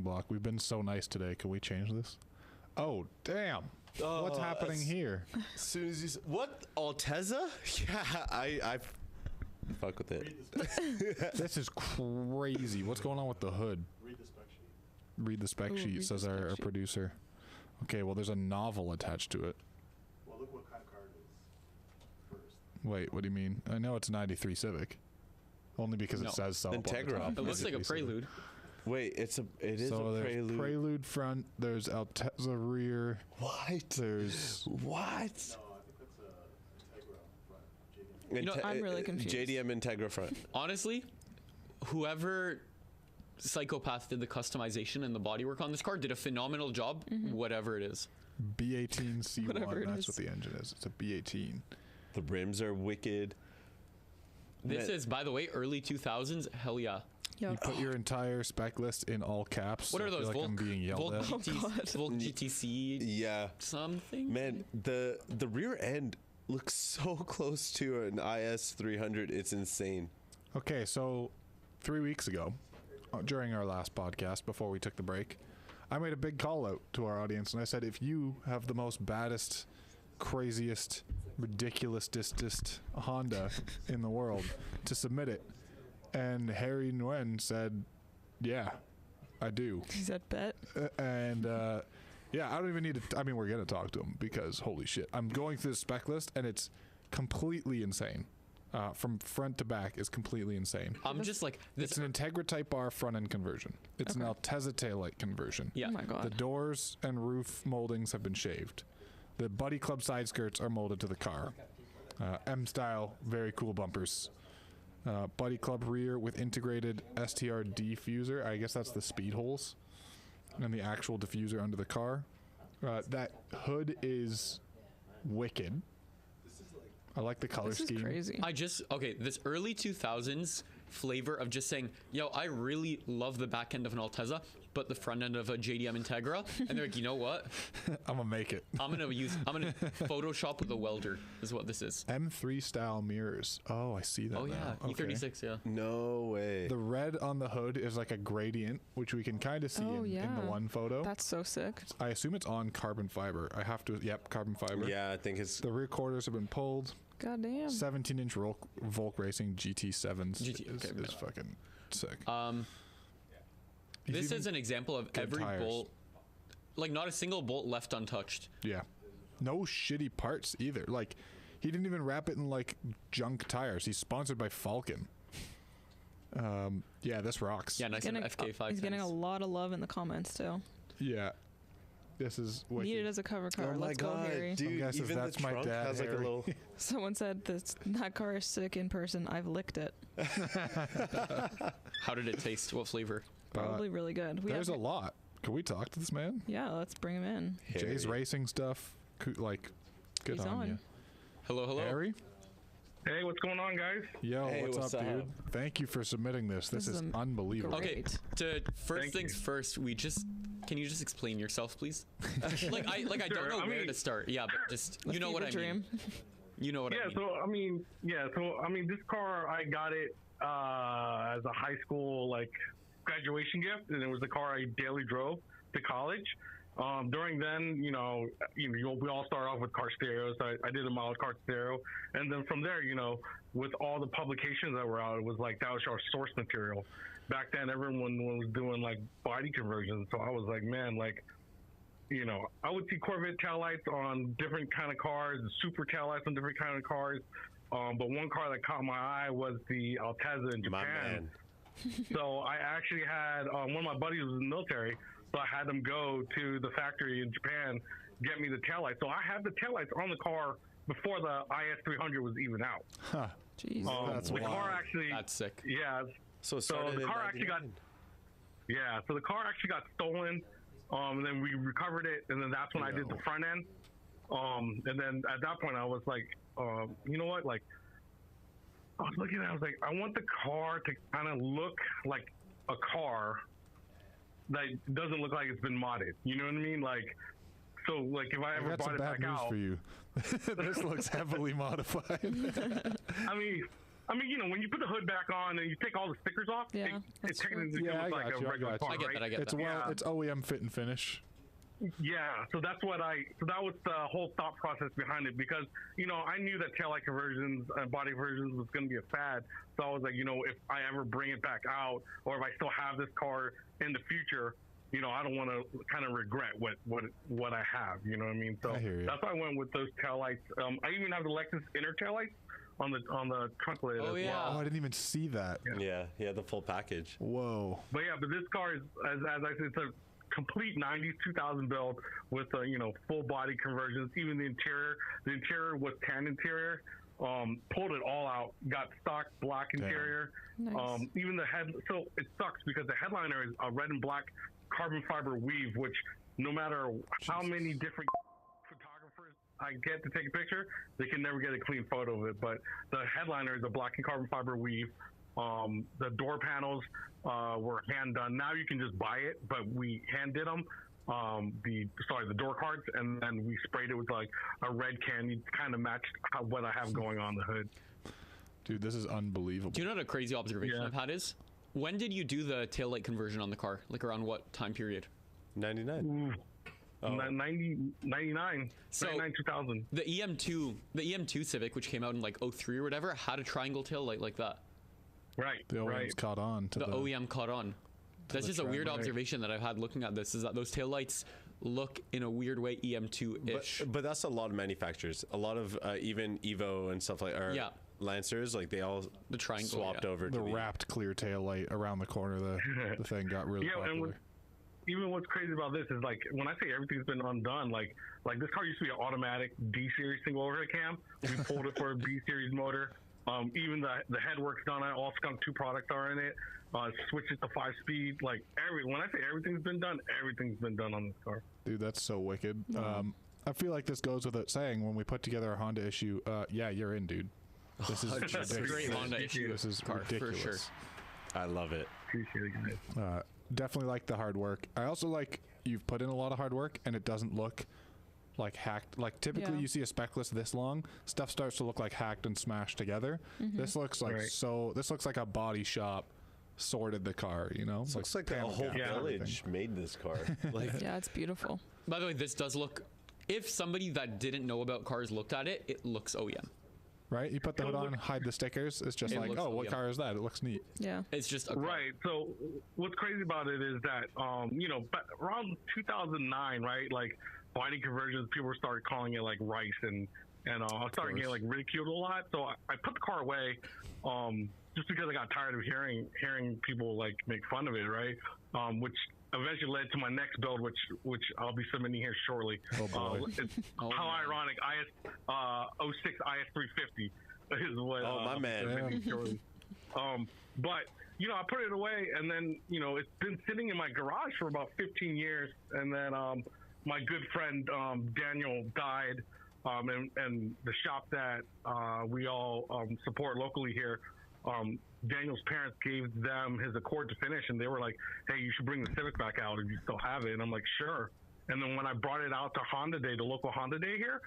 block. We've been so nice today. Can we change this? Oh, damn. What's happening here? As soon as you what? Altezza? Yeah, I fuck with it. This is crazy. What's going on with the hood? Read the spec sheet, says our producer. Okay, well, there's a novel attached to it. Well, look what kind of car it is first. Wait, what do you mean? I know it's 93 Civic. Only because it says so. Integra. It looks like a Prelude. Wait, it is so a there's Prelude. Prelude front. There's Altezza rear. What? There's what? No, I think that's a Integra front. You know, I'm really confused. JDM Integra front. Honestly, whoever psychopath did the customization and the bodywork on this car did a phenomenal job, whatever it is. B18 C1. Whatever it That's is. what the engine is. It's a B18. The rims are wicked. This is, by the way, early 2000s. Hell yeah. Yo. You put your entire spec list in all caps. What so are I feel those? like Volk, I'm being yelled Volk, at. Volk GTC Yeah. something? Man, the rear end looks so close to an IS 300. It's insane. Okay, so 3 weeks ago, during our last podcast, before we took the break, I made a big call out to our audience, and I said, if you have the most baddest, craziest, ridiculous-distest Honda in the world, to submit it. And Harry Nguyen said, yeah, I do. He said bet. And yeah, I don't even need to. I mean, we're going to talk to him because holy shit. I'm going through the spec list and it's completely insane. From front to back is completely insane. I'm just like, this. It's an Integra Type R front end conversion. It's an Altezza taillight conversion. Yeah. Oh my god. The doors and roof moldings have been shaved. The Buddy Club side skirts are molded to the car. M style, very cool bumpers. Buddy Club rear with integrated STR diffuser. I guess that's the speed holes. And the actual diffuser under the car. That hood is wicked. I like the color This is scheme. crazy. This early 2000s flavor of just saying, yo, I really love the back end of an Altezza, but the front end of a JDM Integra. And they're like, you know what? I'm gonna make it. I'm gonna Photoshop with a welder is what this is. M3 style mirrors. Oh, I see that. Oh yeah, now. Okay. E36, yeah. No way. The red on the hood is like a gradient, which we can kind of see in the yeah. one photo. That's so sick. I assume it's on carbon fiber. I have to. Yep, carbon fiber. Yeah, I think it's. The rear quarters have been pulled. God damn. 17-inch Volk Racing GT7s okay, is fucking sick. This is an example of every tires. bolt, like not a single bolt left untouched. Yeah. No shitty parts either. Like, he didn't even wrap it in like junk tires. He's sponsored by Falcon. Yeah, this rocks. Yeah, nice FK5. He's getting a lot of love in the comments too. Yeah. This is wicked. Needed as a cover car. Oh my Let's god, go, Harry. dude! Some guy says, Even "That's the my trunk dad, has like a Harry." little. Someone said that car is sick in person. I've licked it. How did it taste? What flavor? Probably really good. There's a lot. Can we talk to this man? Yeah, let's bring him in. Jay's racing stuff. Like, good He's on you. Hello. Harry? Hey, what's going on, guys? Yo, Hey, what's what's up, up? dude? Thank you for submitting this. This is unbelievable. Okay, Great. first Thank things you. first. Can you just explain yourself, please? I Sure, don't know I where mean- to start. Yeah, but just you know what I Fever mean. You know what I Yeah, mean. so I mean, this car, I got it as a high school like graduation gift, and it was the car I daily drove to college. During then, we all start off with car stereos. I did a mild car stereo, and then from there, with all the publications that were out, it was like that was our source material. Back then, everyone was doing like body conversions, so I was like, man, like, I would see Corvette taillights on different kind of cars, super taillights on different kind of cars. But one car that caught my eye was the Altezza in My Japan. man. So I actually had one of my buddies was in the military, so I had them go to the factory in Japan, get me the taillights. So I had the taillights on the car before the IS 300 was even out. Huh. Jeez. That's the wild. car actually, That's sick. yeah. So it So started the in car actually got, 99. yeah. So the car actually got stolen, and then we recovered it, and then that's when I did the front end. And then at that point I was like, you know what, like. I was looking at it, I was like, I want the car to kind of look like a car that doesn't look like it's been modded. You know what I mean? Like, so like if I I ever got brought some it bad back news out, for you. This looks heavily modified. I mean, I mean, when you put the hood back on and you take all the stickers off, Yeah, it that's true. technically Yeah, I looks like got a you, I regular got you. car, I get right? that. I get It's that. it's OEM fit and finish. Yeah, so that was the whole thought process behind it, because I knew that taillight conversions and body conversions was going to be a fad. So I was like, if I ever bring it back out, or if I still have this car in the future, I don't want to kind of regret what I have. You know what I mean? So I hear you. that's why I went with those taillights. I even have the Lexus inner taillights on the trunk lid Oh, as yeah. well. Oh, I didn't even see that. Yeah, the full package. Whoa. But this car is, as I said, it's a complete 90s 2000 build with full body conversions. Even the interior was tan interior. Pulled it all out, got stock black interior. Nice. Even the head, so it sucks because the headliner is a red and black carbon fiber weave, which no matter how many different photographers I get to take a picture, they can never get a clean photo of it. But the headliner is a black and carbon fiber weave. The door panels were hand done. Now you can just buy it, but we hand did them. The door cards, and then we sprayed it with like a red candy, kind of matched what I have going on the hood. Dude, this is unbelievable. Do you know what a crazy observation I've had is? When did you do the taillight conversion on the car? Like around what time period? 99. Oh. 99, So 99, 2000. the EM2 Civic, which came out in like 03 or whatever, had a triangle taillight like that. Right. The OEM's right. caught on to The OEM caught on. That's the just a trend, weird right. observation that I've had looking at this, is that those taillights look in a weird way EM2-ish. But that's a lot of manufacturers. A lot of even Evo and stuff Yeah. Lancers, like they all The triangle, swapped yeah. over the to the wrapped clear tail light around the corner. The thing got really Yeah, and popular. even what's crazy about this is, like, when I say everything's been undone, like this car used to be an automatic D series single overhead cam. We pulled it for a B series motor. Even the head work's done. All Skunk 2 products are in it. Switches to 5-speed. Like when I say everything's been done on this car. Dude, that's so wicked. I feel like this goes without saying when we put together our Honda issue. Yeah, you're in, dude. This is That's a ridiculous. great Honda issue This is car, ridiculous. for sure. I love it. Appreciate it, guys. Definitely like the hard work. I also like you've put in a lot of hard work and it doesn't look like hacked. Like typically Yeah. you see a spec list this long, stuff starts to look like hacked and smashed together. This looks like Right. this looks like a body shop sorted the car, It looks like a panel whole gap and village made this car. Like Yeah, it's beautiful. By the way, this does look, if somebody that didn't know about cars looked at it, it looks OEM. right? You put the hood on, hide the stickers. It's just It like, looks oh, what OEM. car is that? It looks neat. Yeah. It's just a car. Right. So what's crazy about it is that, around 2009, right? Like body conversions, people started calling it like rice, and I started getting like ridiculed a lot. So I put the car away, just because I got tired of hearing people like make fun of it, right? Which eventually led to my next build, which I'll be submitting here shortly. Oh boy. It's Oh, how man. ironic, 06 IS350 is what. Oh, my man. submitting shortly. But I put it away, and then it's been sitting in my garage for about 15 years, and then my good friend Daniel died, and the shop that we all support locally here. Daniel's parents gave them his Accord to finish, and they were like, "Hey, you should bring the Civic back out if you still have it." And I'm like, "Sure." And then when I brought it out to Honda Day, the local Honda Day here,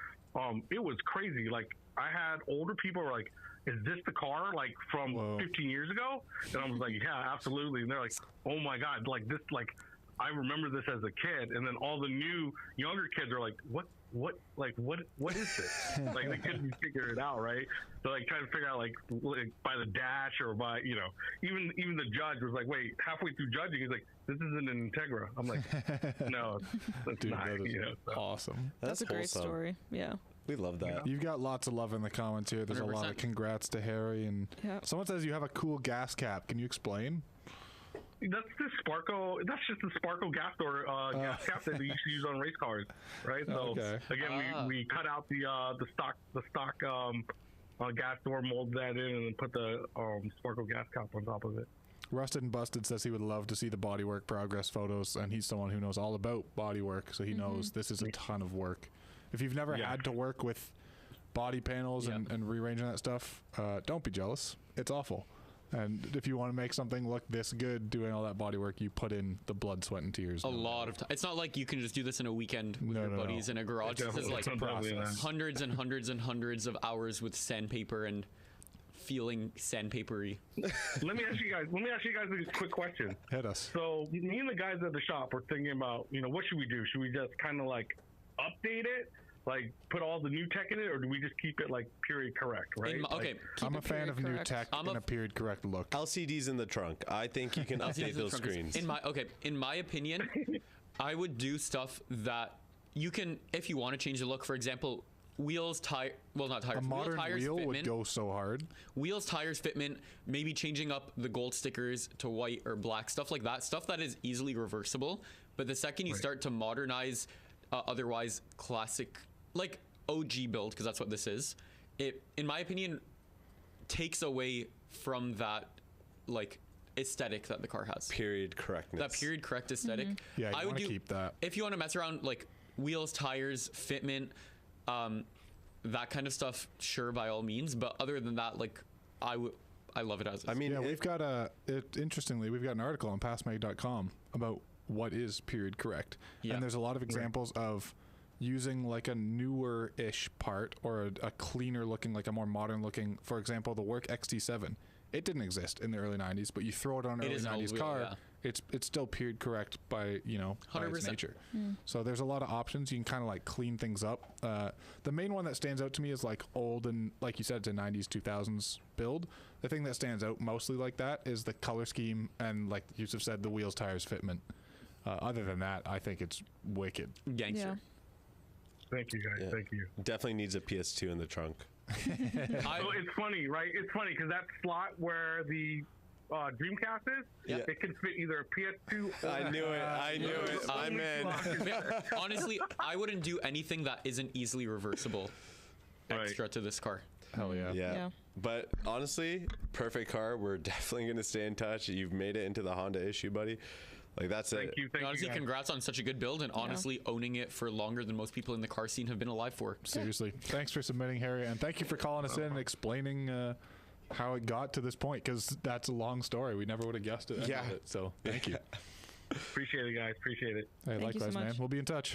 it was crazy. Like I had older people were like, "Is this the car like from Whoa. 15 years ago?" And I was like, "Yeah, absolutely." And they're like, "Oh my God, like this, like I remember this as a kid." And then all the new younger kids are like, what is this? Like they couldn't figure it out, right? So like trying to figure out like by the dash or by even the judge was like, wait, halfway through judging, he's like, this isn't an Integra. I'm like, no, that's Dude, not. that is So. awesome. That's a great wholesome. story. Yeah. We love that. You've got lots of love in the comments here. There's a lot of 100%. congrats to Harry. And Yeah. someone says you have a cool gas cap. Can you explain? That's the Sparko. That's just the Sparko gas door gas cap that they used to use on race cars, right? So Okay. again, we cut out the stock gas door, molded that in, and then put the Sparko gas cap on top of it. Rusted and Busted says he would love to see the bodywork progress photos, and he's someone who knows all about bodywork, so he knows this is a ton of work. If you've never Yeah. had to work with body panels Yeah. and rearranging that stuff, don't be jealous. It's awful. And if you want to make something look this good doing all that body work, you put in the blood, sweat, and tears. A lot of time. It's not like you can just do this in a weekend with No, your no, no. buddies in a garage. This is like Definitely not. hundreds and hundreds and hundreds of hours with sandpaper and feeling sandpapery. Let me ask you guys a quick question. Hit us. So me and the guys at the shop were thinking about, what should we do? Should we just kind of like update it, like put all the new tech in it, or do we just keep it like period correct? Right? Okay. I'm a fan of new tech and a period correct look. LCDs in the trunk. I think you can update those screens. In my opinion, I would do stuff that you can, if you want to change the look. For example, wheels, tire. Well, not tires. A modern tires, wheel fitment. would go so hard. Wheels, tires, fitment. Maybe changing up the gold stickers to white or black. Stuff like that. Stuff that is easily reversible. But the second you start to modernize, otherwise classic, like OG build, because that's what this is. It, in my opinion, takes away from that, like, aesthetic that the car has. Period correctness. That period correct aesthetic. Yeah, you I would want to keep that. If you want to mess around, like wheels, tires, fitment, that kind of stuff, sure, by all means. But other than that, like, I love it as is. I mean, Yeah, we've got interestingly, we've got an article on Pasmag.com about what is period correct. Yeah. And there's a lot of examples of using like a newer-ish part or a cleaner looking, like a more modern looking, for example, the Work XT7. It didn't exist in the early 90s, but you throw it on an It early is an old 90s wheel, car, yeah. it's still period correct by, by its 100%. nature. So there's a lot of options. You can kind of like clean things up. The main one that stands out to me is like old and, like you said, it's a 90s, 2000s build. The thing that stands out mostly like that is the color scheme and, like Yusuf said, the wheels, tires, fitment. Other than that, I think it's wicked. Gangster. Yeah. Thank you, guys. Yeah. Thank you. definitely needs a PS2 in the trunk. So it's funny, right? It's funny because that slot where the Dreamcast is, Yeah. it can fit either a PS2 or I knew it. I knew it. My man. Honestly, I wouldn't do anything that isn't easily reversible Right. extra to this car. Hell yeah. Yeah. But honestly, perfect car. We're definitely going to stay in touch. You've made it into the Honda issue, buddy. Like, that's Thank it. you. Thank Honestly, you, guys. congrats on such a good build and honestly owning it for longer than most people in the car scene have been alive for. Seriously. Thanks for submitting, Harry, and thank you for calling us in and explaining how it got to this point, because that's a long story. We never would have guessed it. Yeah. So thank you. Appreciate it, guys. Appreciate it. Hey, Thank you so likewise, man. much. We'll be in touch.